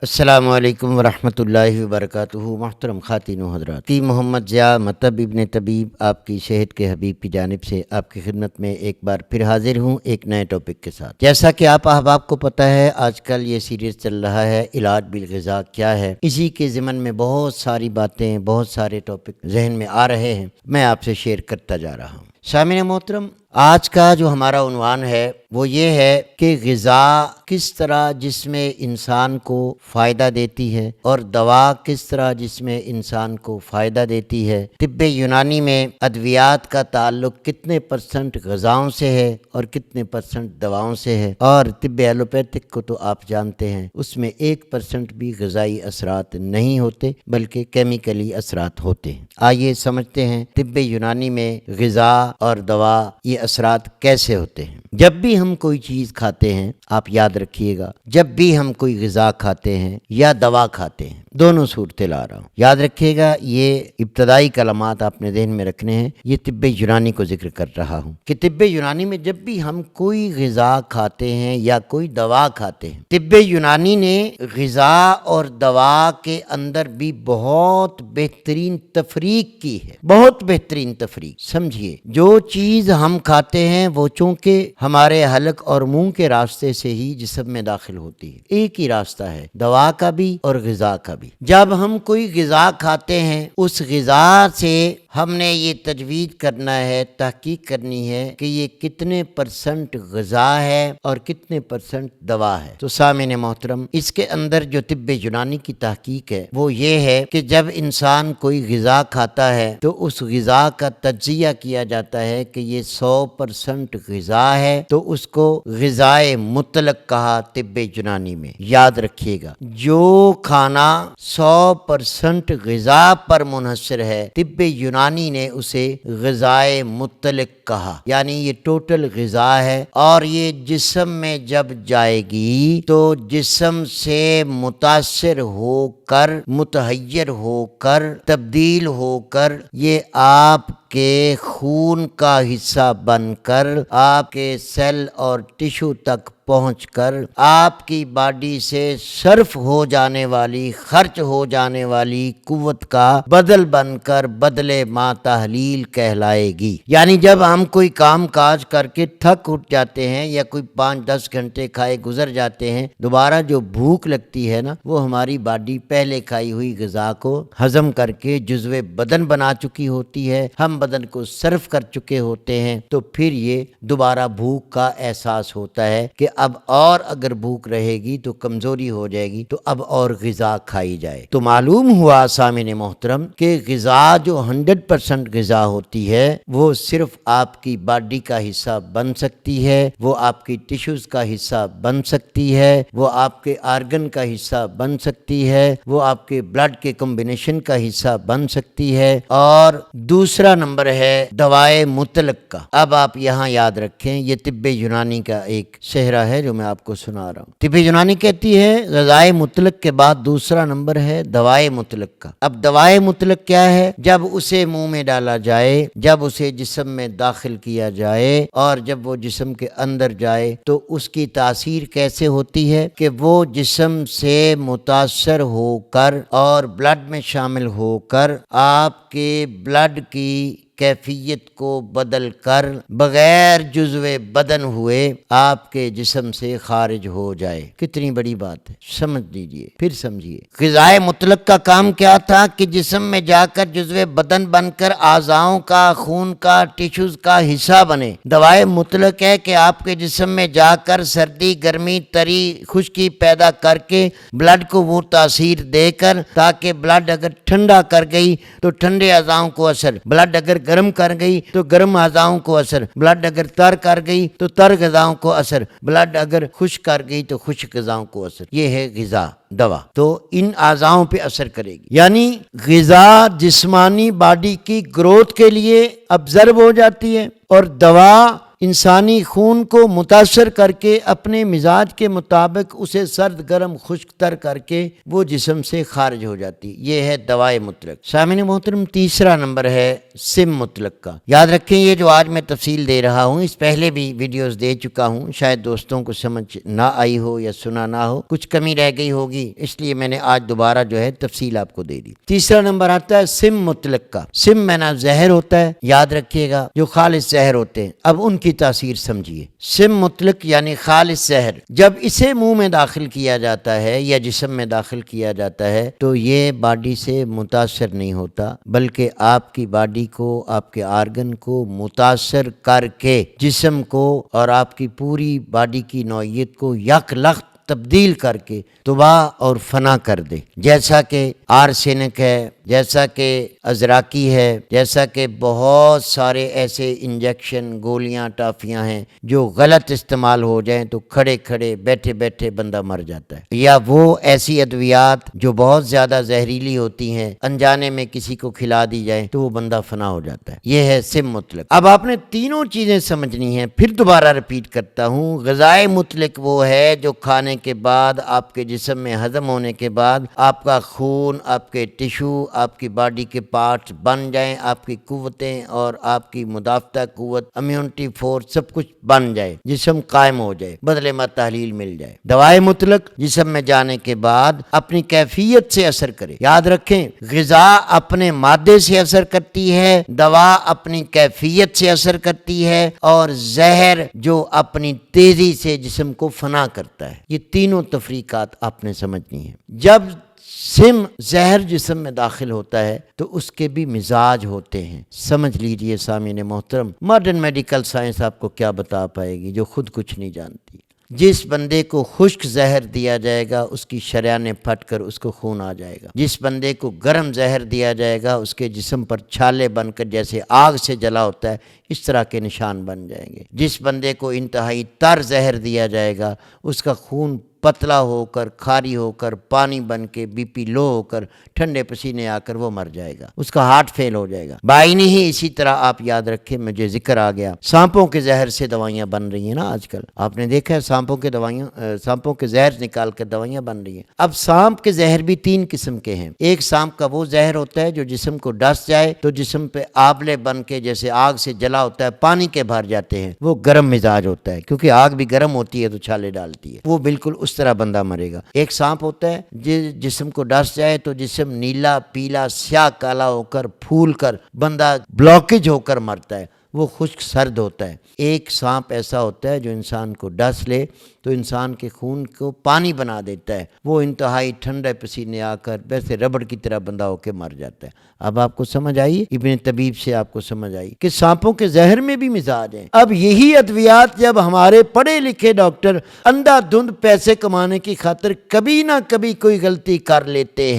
السلام علیکم ورحمۃ اللہ وبرکاتہ۔ محترم خواتین و حضرات، کی محمد ضیاء مطب ابن طبیب آپ کی صحت کے حبیب کی جانب سے آپ کی خدمت میں ایک بار پھر حاضر ہوں ایک نئے ٹاپک کے ساتھ۔ جیسا کہ آپ احباب کو پتہ ہے، آج کل یہ سیریز چل رہا ہے علاج بالغذا کیا ہے۔ اسی کے ضمن میں بہت ساری باتیں، بہت سارے ٹاپک ذہن میں آ رہے ہیں، میں آپ سے شیئر کرتا جا رہا ہوں۔ سامعین محترم، آج کا جو ہمارا عنوان ہے وہ یہ ہے کہ غذا کس طرح جسم انسان کو فائدہ دیتی ہے اور دوا کس طرح جسم انسان کو فائدہ دیتی ہے۔ طب یونانی میں ادویات کا تعلق کتنے % غذاؤں سے ہے اور کتنے % دواؤں سے ہے، اور طب ایلوپیتھک کو تو آپ جانتے ہیں، اس میں 1% بھی غذائی اثرات نہیں ہوتے بلکہ کیمیکلی اثرات ہوتے ہیں۔ آئیے سمجھتے ہیں طب یونانی میں غذا اور دوا یہ اثرات کیسے ہوتے ہیں۔ جب بھی ہم کوئی چیز کھاتے ہیں، آپ یاد رکھیے گا، جب بھی ہم کوئی غذا کھاتے ہیں یا دوا کھاتے ہیں، دونوں صورتیں لا رہا ہوں، یاد رکھیے گا، یہ ابتدائی کلمات آپ نے ذہن میں رکھنے ہیں۔ یہ طب یونانی کو ذکر کر رہا ہوں کہ طب یونانی میں جب بھی ہم کوئی غذا کھاتے ہیں یا کوئی دوا کھاتے ہیں، طب یونانی نے غذا اور دوا کے اندر بھی بہت بہترین تفریق کی ہے، بہت بہترین تفریق۔ سمجھیے، جو چیز ہم کھاتے ہیں وہ چونکہ ہمارے حلق اور منہ کے راستے سے ہی جسم میں داخل ہوتی ہے، ایک ہی راستہ ہے دوا کا بھی اور غذا کا بھی۔ جب ہم کوئی غذا کھاتے ہیں، اس غذا سے ہم نے یہ تجوید کرنا ہے، تحقیق کرنی ہے کہ یہ کتنے % غذا ہے اور کتنے % دوا ہے۔ تو سامعین محترم، اس کے اندر جو طب یونانی کی تحقیق ہے وہ یہ ہے کہ جب انسان کوئی غذا کھاتا ہے تو اس غذا کا تجزیہ کیا جاتا ہے کہ یہ 100% غذا ہے، تو اس کو غذائے مطلق کہا طب یونانی میں۔ یاد رکھیے گا، جو کھانا 100% غذا پر منحصر ہے، طب یونانی نے اسے غذائے مطلق کہا، یعنی یہ ٹوٹل غذا ہے، اور یہ جسم میں جب جائے گی تو جسم سے متاثر ہو کر، متحیر ہو کر، تبدیل ہو کر یہ آپ کے خون کا حصہ بن کر آپ کے سیل اور ٹشو تک پہنچ کر آپ کی باڈی سے صرف ہو جانے والی، خرچ ہو جانے والی قوت کا بدل بن کر بدلے ما تحلیل کہلائے گی۔ یعنی جب ہم کوئی کام کاج کر کے تھک اٹھ جاتے ہیں یا کوئی 5-10 گھنٹے کھائے گزر جاتے ہیں، دوبارہ جو بھوک لگتی ہے نا، وہ ہماری باڈی پہلے کھائی ہوئی غذا کو ہضم کر کے جزو بدن بنا چکی ہوتی ہے، ہم بدن کو صرف کر چکے ہوتے ہیں، تو پھر یہ دوبارہ بھوک کا احساس ہوتا ہے کہ اب اور اگر بھوک رہے گی تو کمزوری ہو جائے گی، تو اب اور غذا کھائی جائے۔ تو معلوم ہوا سامعین محترم کہ غذا جو 100% غذا ہوتی ہے وہ صرف آپ کی باڈی کا حصہ بن سکتی ہے، وہ آپ کی ٹشوز کا حصہ بن سکتی ہے، وہ آپ کے آرگن کا حصہ بن سکتی ہے، وہ آپ کے بلڈ کے کمبینیشن کا حصہ بن سکتی ہے، اور دوسرا نمبر ہے دوائے مطلق کا۔ اب آپ یہاں یاد رکھیں، یہ طب یونانی کا ایک صحرا ہے جو میں آپ کو سنا رہا ہوں۔ طب یونانی کہتی ہے غذائے مطلق کے بعد دوسرا نمبر ہے دوائے مطلق کا۔ اب دوائے مطلق کیا ہے؟ جب اسے منہ میں ڈالا جائے، جب اسے جسم میں داخل کیا جائے، اور جب وہ جسم کے اندر جائے تو اس کی تاثیر کیسے ہوتی ہے کہ وہ جسم سے متاثر ہو کر اور بلڈ میں شامل ہو کر آپ کے بلڈ کی کیفیت کو بدل کر بغیر جزو بدن ہوئے آپ کے جسم سے خارج ہو جائے۔ کتنی بڑی بات ہے، سمجھ لیجئے، پھر سمجھیے۔ غذائے مطلق کا کام کیا تھا کہ جسم میں جا کر جزو بدن بن کر اعضاؤں کا، خون کا، ٹیشوز کا حصہ بنے۔ دوائے مطلق ہے کہ آپ کے جسم میں جا کر سردی، گرمی، تری، خشکی پیدا کر کے بلڈ کو وہ تاثیر دے کر، تاکہ بلڈ اگر ٹھنڈا کر گئی تو ٹھنڈے اعضاؤں کو اثر، بلڈ اگر گرم کر گئی تو گرم اعضاؤں کو اثر، بلڈ اگر تر کر گئی تو تر غذاؤں کو اثر، بلڈ اگر خشک کر گئی تو خشک غذاؤں کو اثر۔ یہ ہے غذا، دوا، تو ان اعضاؤں پہ اثر کرے گی۔ یعنی غذا جسمانی باڈی کی گروتھ کے لیے ابزرو ہو جاتی ہے، اور دوا انسانی خون کو متاثر کر کے اپنے مزاج کے مطابق اسے سرد گرم خشک تر کر کے وہ جسم سے خارج ہو جاتی. یہ ہے دوائے مطلق. سامعین محترم، تیسرا نمبر ہے سم مطلق کا. یاد رکھیں یہ جو آج میں تفصیل دے رہا ہوں اس پہلے بھی ویڈیوز دے چکا ہوں، شاید دوستوں کو سمجھ نہ آئی ہو یا سنا نہ ہو، کچھ کمی رہ گئی ہوگی، اس لیے میں نے آج دوبارہ جو ہے تفصیل آپ کو دے دی. تیسرا نمبر آتا ہے سم مطلق کا. سم میں نا زہر ہوتا ہے، یاد رکھیے گا، جو خالص زہر ہوتے ہیں. اب ان کی تاثیر سمجھیے. سم مطلق یعنی خالص زہر جب اسے منہ میں داخل کیا جاتا ہے یا جسم میں داخل کیا جاتا ہے تو یہ باڈی سے متاثر نہیں ہوتا، بلکہ آپ کی باڈی کو، آپ کے آرگن کو متاثر کر کے جسم کو اور آپ کی پوری باڈی کی نوعیت کو یک لخت تبدیل کر کے تباہ اور فنا کر دے. جیسا کہ آرسینک ہے، جیسا کہ ازراکی ہے، جیسا کہ بہت سارے ایسے انجیکشن، گولیاں، ٹافیاں ہیں جو غلط استعمال ہو جائیں تو کھڑے کھڑے بیٹھے بیٹھے بندہ مر جاتا ہے. یا وہ ایسی ادویات جو بہت زیادہ زہریلی ہوتی ہیں انجانے میں کسی کو کھلا دی جائیں تو وہ بندہ فنا ہو جاتا ہے. یہ ہے سم مطلق. اب آپ نے تینوں چیزیں سمجھنی ہیں. پھر دوبارہ رپیٹ کرتا ہوں، غذائے مطلق وہ ہے جو کھانے کے بعد آپ کے جسم میں ہضم ہونے کے بعد آپ کا خون، آپ کے ٹشو، آپ کی باڈی کے پارٹس بن جائیں، آپ کی قوتیں اور آپ کی مدافعہ قوت، امیونٹی فورس سب کچھ بن جائے، جسم قائم ہو جائے، بدلے میں تحلیل مل جائے. دوائے مطلق جسم میں جانے کے بعد اپنی کیفیت سے اثر کرے. یاد رکھیں، غذا اپنے مادے سے اثر کرتی ہے، دوا اپنی کیفیت سے اثر کرتی ہے، اور زہر جو اپنی تیزی سے جسم کو فنا کرتا ہے. یہ تینوں تفریقات آپ نے سمجھنی ہیں. جب سم زہر جسم میں داخل ہوتا ہے تو اس کے بھی مزاج ہوتے ہیں. سمجھ لیجئے سامعین محترم، ماڈرن میڈیکل سائنس آپ کو کیا بتا پائے گی جو خود کچھ نہیں جانتی. جس بندے کو خشک زہر دیا جائے گا اس کی شریانیں پھٹ کر اس کو خون آ جائے گا. جس بندے کو گرم زہر دیا جائے گا اس کے جسم پر چھالے بن کر جیسے آگ سے جلا ہوتا ہے اس طرح کے نشان بن جائیں گے. جس بندے کو انتہائی تر زہر دیا جائے گا اس کا خون پتلا ہو کر، کھاری ہو کر، پانی بن کے، بی پی لو ہو کر، ٹھنڈے پسینے آ کر وہ مر جائے گا، اس کا ہارٹ فیل ہو جائے گا. بائنی ہی اسی طرح آپ یاد رکھیں، مجھے ذکر آ گیا، سانپوں کے زہر سے دوائیاں بن رہی ہیں نا آج کل. آپ نے دیکھا ہے سانپوں کے زہر نکال کر دوائیاں بن رہی ہیں. اب سانپ کے زہر بھی تین قسم کے ہیں. ایک سانپ کا وہ زہر ہوتا ہے جو جسم کو ڈس جائے تو جسم پہ آبلے بن کے جیسے آگ سے جلا ہوتا ہے، پانی کے بھر جاتے ہیں، وہ گرم مزاج ہوتا ہے کیونکہ آگ بھی گرم ہوتی ہے تو چھالے ڈالتی ہے. وہ بالکل اس طرح بندہ مرے گا. ایک سانپ ہوتا ہے جسم کو ڈس جائے تو جسم نیلا، پیلا، سیاہ، کالا ہو کر پھول کر بندہ بلاکیج ہو کر مرتا ہے، وہ خشک سرد ہوتا ہے. ایک سانپ ایسا ہوتا ہے جو انسان کو ڈس لے تو انسان کے خون کو پانی بنا دیتا ہے، وہ انتہائی ٹھنڈے پسینے آ کر ویسے ربڑ کی طرح بندہ ہو کے مر جاتا ہے. اب آپ کو سمجھ آئی، ابن طبیب سے آپ کو سمجھ آئی کہ سانپوں کے زہر میں بھی مزاج ہیں. اب یہی ادویات جب ہمارے پڑھے لکھے ڈاکٹر اندھا دھند پیسے کمانے کی خاطر کبھی نہ کبھی کوئی غلطی کرتے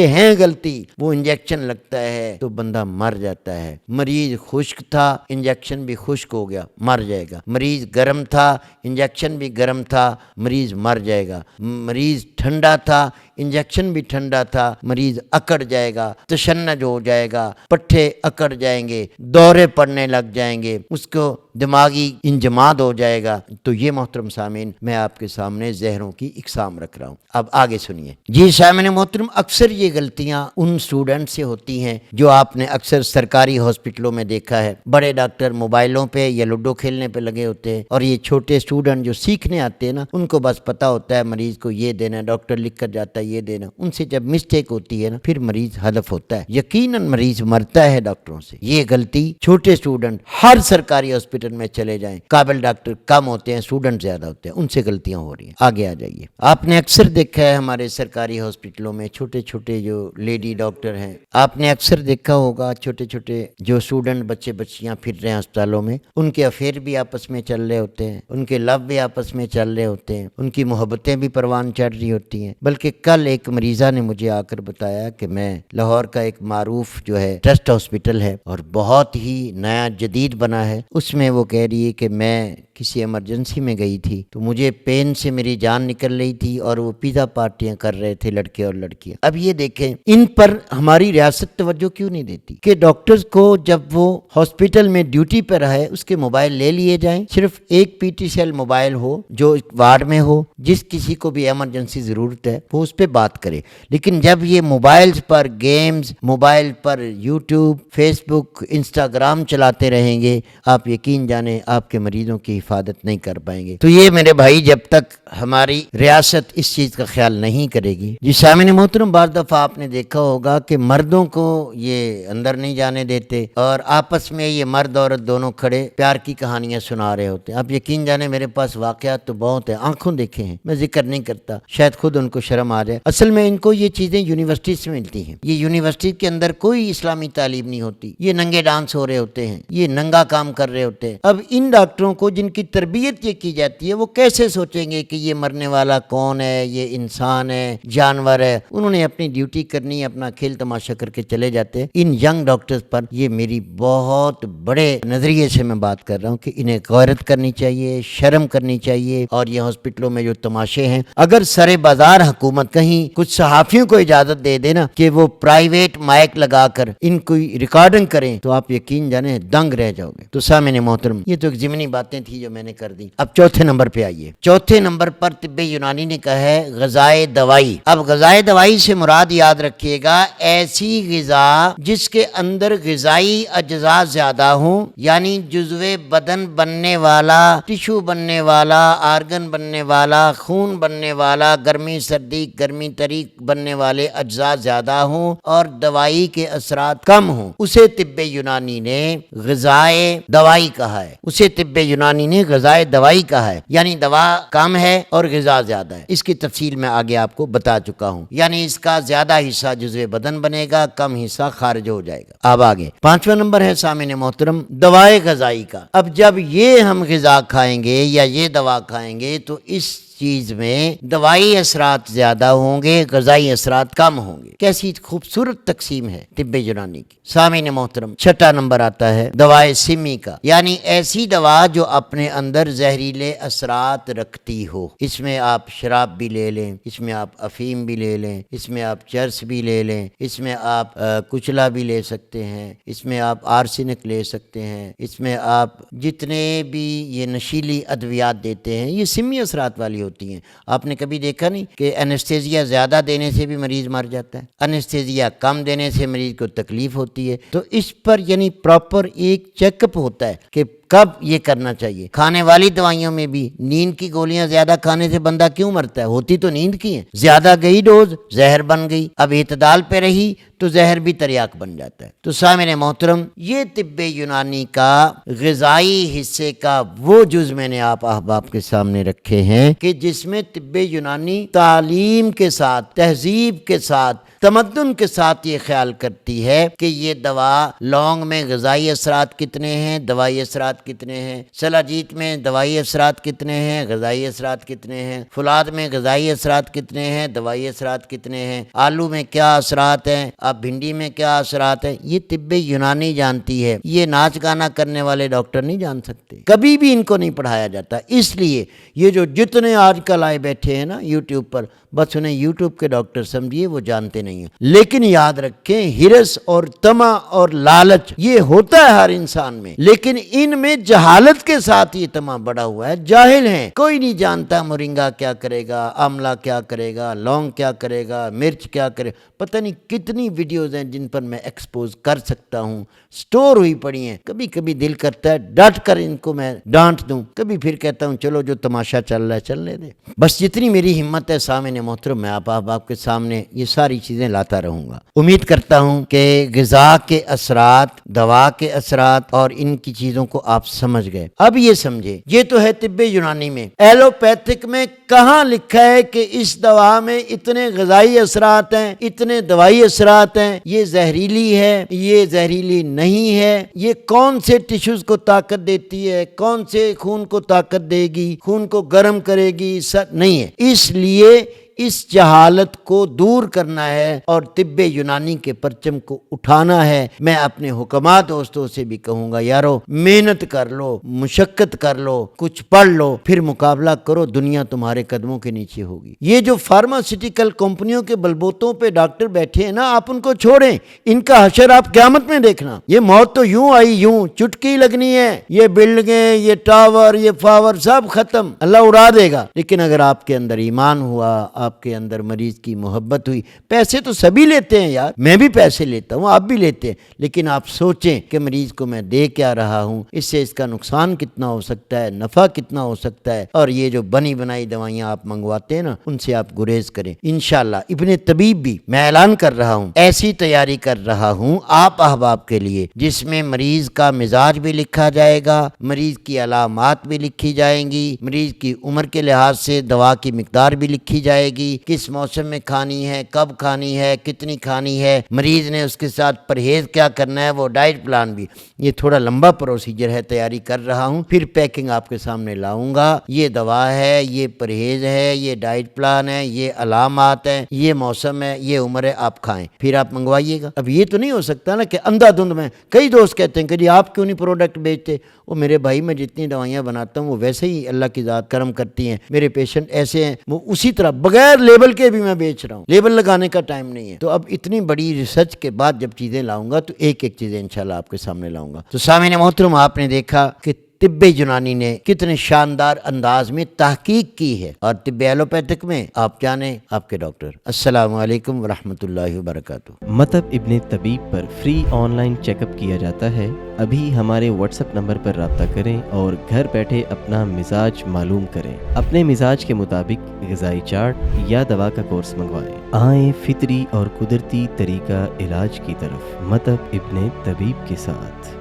ہیں غلطی، وہ انجیکشن لگتا ہے تو بندہ مر جاتا ہے. مریض خشک تھا، انجیکشن بھی خشک ہو گیا، مر جائے گا. مریض گرم تھا، انجیکشن بھی گرم تھا، مریض مر جائے گا. مریض ٹھنڈا تھا، انجیکشن بھی ٹھنڈا تھا، مریض اکڑ جائے گا، تشنج ہو جائے گا، پٹھے اکڑ جائیں گے، دورے پڑنے لگ جائیں گے، اس کو دماغی انجماد ہو جائے گا. تو یہ محترم سامعین میں آپ کے سامنے زہروں کی اقسام رکھ رہا ہوں. اب آگے سنیے. جی سامعین محترم، اکثر یہ غلطیاں ان اسٹوڈنٹ سے ہوتی ہیں جو آپ نے اکثر سرکاری ہاسپٹلوں میں دیکھا ہے. بڑے ڈاکٹر موبائلوں پہ یا لوڈو کھیلنے پہ لگے ہوتے ہیں اور یہ چھوٹے اسٹوڈنٹ جو سیکھنے آتے ہیں نا ان کو بس پتا ہوتا ہے مریض کو یہ دینا، ڈاکٹر لکھ کر جاتا ہے یہ دینا. ان سے جب مسٹیک ہوتی ہے نا پھر مریض ہدف ہوتا ہے، یقیناً مریض مرتا ہے ڈاکٹروں سے. یہ غلطی چھوٹے اسٹوڈنٹ ہر سرکاری ہاسپٹل میں چلے جائیں، قابل ڈاکٹر کم ہوتے ہیں، اسٹوڈنٹ زیادہ ہوتے ہیں، ان سے غلطیاں ہو رہی ہیں. آگے آ جائیے. آپ نے اکثر دیکھا ہے ہمارے سرکاری ہاسپٹلوں میں چھوٹے چھوٹے جو لیڈی ڈاکٹر ہیں، آپ نے اکثر دیکھا ہوگا چھوٹے چھوٹے جو اسٹوڈنٹ بچے بچیاں پھر رہے ہیں اسپتالوں میں، ان کے افیئر بھی آپس میں چل رہے ہوتے ہیں، ان کے لو بھی آپس میں چل رہے ہوتے ہیں، ان کی محبتیں بھی پروان چڑھ رہی ہوتی ہیں. بلکہ کل ایک مریضہ نے مجھے آ کر بتایا کہ میں لاہور کا ایک معروف جو ہے ٹرسٹ ہاسپٹل ہے اور بہت ہی نیا جدید بنا ہے، اس میں وہ کہہ رہی ہے کہ میں کسی ایمرجنسی میں گئی تھی تو مجھے پین سے میری جان نکل رہی تھی اور وہ پیزا پارٹیاں کر رہے تھے لڑکے اور لڑکیاں۔ اب یہ دیکھیں ان پر ہماری ریاست توجہ کیوں نہیں دیتی کہ ڈاکٹرز کو جب وہ ہاسپٹل میں ڈیوٹی پر رہے اس کے موبائل لے لیے جائیں، صرف ایک پی ٹی سیل موبائل ہو جو وارڈ میں ہو، جس کسی کو بھی ایمرجنسی ضرورت ہے وہ اس پہ بات کرے۔ لیکن جب یہ موبائلز پر گیمز، موبائل پر یوٹیوب، فیس بک، انسٹاگرام چلاتے رہیں گے، آپ یقین جانیں آپ کے مریضوں کی حفاظت نہیں کر پائیں گے۔ تو یہ میرے بھائی جب تک ہماری ریاست اس چیز کا خیال نہیں کرے گی۔ جی سامعین محترم، بعض دفعہ آپ نے دیکھا ہوگا کہ مردوں کو یہ اندر نہیں جانے دیتے اور آپس میں یہ مرد عورت دونوں کھڑے پیار کی کہانیاں سنا رہے ہوتے ہیں۔ آپ یقین جانیں میرے پاس واقعات تو بہت ہیں، آنکھوں دیکھے ہیں، میں ذکر نہیں کرتا، شاید خود ان کو شرم آ جائے۔ اصل میں ان کو یہ چیزیں یونیورسٹی سے ملتی ہیں، یہ یونیورسٹی کے اندر کوئی اسلامی تعلیم نہیں ہوتی، یہ ننگے ڈانس ہو رہے ہوتے ہیں، یہ ننگا کام کر رہے ہوتے ہیں۔ اب ان ڈاکٹروں کو جن کی تربیت یہ کی جاتی ہے وہ کیسے سوچیں گے کہ یہ مرنے والا کون ہے، یہ انسان ہے، جانور ہے؟ انہوں نے اپنی ڈیوٹی کرنی، اپنا کھیل تماشا کر کے چلے جاتے ہیں۔ ان ینگ ڈاکٹرز پر یہ میری بہت بڑے نظریے سے میں بات کر رہا ہوں کہ انہیں غیرت کرنی چاہیے، شرم کرنی چاہیے۔ اور یہ ہاسپٹلوں میں جو تماشے ہیں، اگر سرے بازار حکومت کہیں کچھ صحافیوں کو اجازت دے دینا کہ وہ پرائیویٹ مائک لگا کر ان کو ریکارڈنگ کریں تو آپ یقین جانیں دنگ رہ جاؤ گے۔ تو سامعین محترم، یہ تو ایک ضمنی باتیں تھی جو میں نے کر دی۔ اب چوتھے نمبر پہ آئیے۔ چوتھے نمبر پر طب یونانی نے کہا ہے غذائے دوائی۔ اب غذائے دوائی سے مراد یاد رکھیے گا ایسی غذا جس کے اندر غذائی اجزاء زیادہ ہوں، یعنی جزو بدن بننے والا، ٹشو بننے والا، آرگن بننے والا، خون بننے والا، گرمی سردی گرمی تری بننے والے اجزاء زیادہ ہوں اور دوائی کے اثرات کم ہوں، اسے طب یونانی نے غذائے دوائی کہا ہے۔ اسے طب یونانی نے غذائے دوائی کہا ہے، یعنی دوا کم ہے اور غذا زیادہ ہے۔ اس کی تفصیل میں آگے آپ کو بتا چکا ہوں، یعنی اس کا زیادہ حصہ جزو بدن بنے گا، کم حصہ خارج ہو جائے گا۔ اب آگے پانچواں نمبر ہے سامعین محترم دوائے غذائی کا۔ اب جب یہ ہم غذا کھائیں گے یا یہ دوا کھائیں گے تو اس چیز میں دوائی اثرات زیادہ ہوں گے، غذائی اثرات کم ہوں گے۔ کیسی خوبصورت تقسیم ہے طب یونانی کی۔ سامعین محترم چھٹا نمبر آتا ہے دوائے سمی کا، یعنی ایسی دوا جو اپنے اندر زہریلے اثرات رکھتی ہو۔ اس میں آپ شراب بھی لے لیں، اس میں آپ افیم بھی لے لیں، اس میں آپ چرس بھی لے لیں، اس میں آپ کچلا بھی لے سکتے ہیں، اس میں آپ آرسینک لے سکتے ہیں، اس میں آپ جتنے بھی یہ نشیلی ادویات دیتے ہیں یہ سمی اثرات والی ہوتی ہیں۔ آپ نے کبھی دیکھا نہیں کہ انیستھیزیا زیادہ دینے سے بھی مریض مر جاتا ہے، انیستھیزیا کم دینے سے مریض کو تکلیف ہوتی ہے؟ تو اس پر یعنی پراپر ایک چیک اپ ہوتا ہے کہ کب یہ کرنا چاہیے۔ کھانے والی دوائیوں میں بھی نیند کی گولیاں زیادہ کھانے سے بندہ کیوں مرتا ہے؟ ہوتی تو نیند کی ہیں، زیادہ گئی ڈوز زہر بن گئی، اب اعتدال پہ رہی تو زہر بھی تریاک بن جاتا ہے۔ تو سامعین محترم یہ طب یونانی کا غذائی حصے کا وہ جز میں نے آپ احباب کے سامنے رکھے ہیں کہ جس میں طب یونانی تعلیم کے ساتھ، تہذیب کے ساتھ، تمدن کے ساتھ یہ خیال کرتی ہے کہ یہ دوا لونگ میں غذائی اثرات کتنے ہیں، دوائی اثرات کتنے ہیں، سلاجیت میں دوائی اثرات کتنے ہیں، غذائی اثرات کتنے ہیں، فولاد میں غذائی اثرات کتنے ہیں، دوائی اثرات کتنے ہیں، آلو میں کیا اثرات ہیں، اب بھنڈی میں کیا اثرات ہیں، یہ طب یونانی جانتی ہے۔ یہ ناچ گانا کرنے والے ڈاکٹر نہیں جان سکتے، کبھی بھی ان کو نہیں پڑھایا جاتا۔ اس لیے یہ جو جتنے آج کل آئے بیٹھے ہیں نا یوٹیوب پر، بس انہیں یوٹیوب کے ڈاکٹر سمجھیے، وہ جانتے نہیں ہیں۔ لیکن یاد رکھیں ہرس اور طمع اور لالچ یہ ہوتا ہے ہر انسان میں، لیکن ان میں جہالت کے ساتھ یہ طمع بڑا ہوا ہے، جاہل ہیں، کوئی نہیں جانتا مورنگا کیا کرے گا، آملہ کیا کرے گا، لونگ کیا کرے گا، مرچ کیا کرے، پتہ نہیں کتنی ویڈیوز ہیں جن پر میں ایکسپوز کر سکتا ہوں، سٹور ہوئی پڑی ہیں۔ کبھی کبھی دل کرتا ہے ڈٹ کر ان کو میں ڈانٹ دوں، کبھی پھر کہتا ہوں چلو جو تماشا چل رہا ہے چلنے دے۔ بس جتنی میری ہمت ہے سامعین محترم میں آپ کے سامنے یہ ساری چیزیں لاتا رہوں گا۔ امید کرتا ہوں کہ غذا کے اثرات، دوا کے اثرات اور ان کی چیزوں کو آپ سمجھ گئے۔ اب یہ سمجھے، یہ تو ہے طب یونانی میں، ایلوپیتھک میں کہاں لکھا ہے کہ اس دوا میں اتنے غذائی اثرات ہیں، اتنے دوائی اثرات ہیں، یہ زہریلی ہے، یہ زہریلی نہیں ہے، یہ کون سے ٹیشوز کو طاقت دیتی ہے، کون سے خون کو طاقت دے گی، خون کو گرم کرے گی، نہیں ہے۔ اس لیے اس جہالت کو دور کرنا ہے اور طب یونانی کے پرچم کو اٹھانا ہے۔ میں اپنے حکماء دوستوں سے بھی کہوں گا، یارو محنت کر لو، مشقت کر لو، کچھ پڑھ لو، پھر مقابلہ کرو، دنیا تمہارے قدموں کے نیچے ہوگی۔ یہ جو فارماسیوٹیکل کمپنیوں کے بلبوتوں پہ ڈاکٹر بیٹھے ہیں نا، آپ ان کو چھوڑیں، ان کا حشر آپ قیامت میں دیکھنا۔ یہ موت تو یوں آئی، یوں چٹکی لگنی ہے، یہ بلڈنگیں، یہ ٹاور، یہ پاور سب ختم، اللہ اڑا دے گا۔ لیکن اگر آپ کے اندر ایمان ہوا، آپ کے اندر مریض کی محبت ہوئی، پیسے تو سبھی لیتے ہیں یار، میں بھی پیسے لیتا ہوں، آپ بھی لیتے ہیں، لیکن آپ سوچیں کہ مریض کو میں دے کیا رہا ہوں، اس سے اس کا نقصان کتنا ہو سکتا ہے، نفع کتنا ہو سکتا ہے، اور یہ جو بنی بنائی دوائیاں آپ منگواتے ہیں نا، ان سے آپ گریز کریں۔ انشاءاللہ ابن طبیب بھی میں اعلان کر رہا ہوں، ایسی تیاری کر رہا ہوں آپ احباب کے لیے جس میں مریض کا مزاج بھی لکھا جائے گا، مریض کی علامات بھی لکھی جائیں گی، مریض کی عمر کے لحاظ سے دوا کی مقدار بھی لکھی جائے گی، کس موسم میں کھانی ہے، کب کھانی ہے، کتنی کھانی ہے، مریض نے اس کے ساتھ پرہیز کیا کرنا ہے، وہ ڈائٹ پلان بھی۔ یہ تھوڑا لمبا پروسیجر ہے، تیاری کر رہا ہوں، پھر پیکنگ آپ کے سامنے لاؤں گا۔ یہ دوا ہے، یہ پرہیز ہے، یہ ڈائٹ پلان ہے، یہ علامات ہیں، یہ موسم ہے، یہ عمر ہے، آپ کھائیں، پھر آپ منگوائیے گا۔ اب یہ تو نہیں ہو سکتا نا کہ اندھا دھند میں کئی دوست کہتے ہیں کہ جی آپ کیوں نہیں پروڈکٹ بیچتے؟ وہ میرے بھائی، میں جتنی دوائیاں بناتا ہوں وہ ویسے ہی اللہ کی ذات کرم کرتی ہیں، میرے پیشنٹ ایسے ہیں، وہ اسی طرح بغیر لیبل کے بھی میں بیچ رہا ہوں، لیبل لگانے کا ٹائم نہیں ہے۔ تو اب اتنی بڑی ریسرچ کے بعد جب چیزیں لاؤں گا تو ایک ایک چیزیں انشاءاللہ آپ کے سامنے لاؤں گا۔ تو سامعین محترم، آپ نے دیکھا کہ طب یونانی نے کتنے شاندار انداز میں تحقیق کی ہے، اور طب ایلوپیتھک میں آپ جانیں آپ کے ڈاکٹر۔ السلام علیکم ورحمۃ اللہ وبرکاتہ۔ مطب ابن طبیب پر free online check up کیا جاتا ہے۔ ابھی ہمارے واٹس ایپ نمبر پر رابطہ کریں اور گھر بیٹھے اپنا مزاج معلوم کریں۔ اپنے مزاج کے مطابق غذائی چارٹ یا دوا کا کورس منگوائیں۔ آئیں فطری اور قدرتی طریقہ علاج کی طرف، مطب ابن طبیب کے ساتھ۔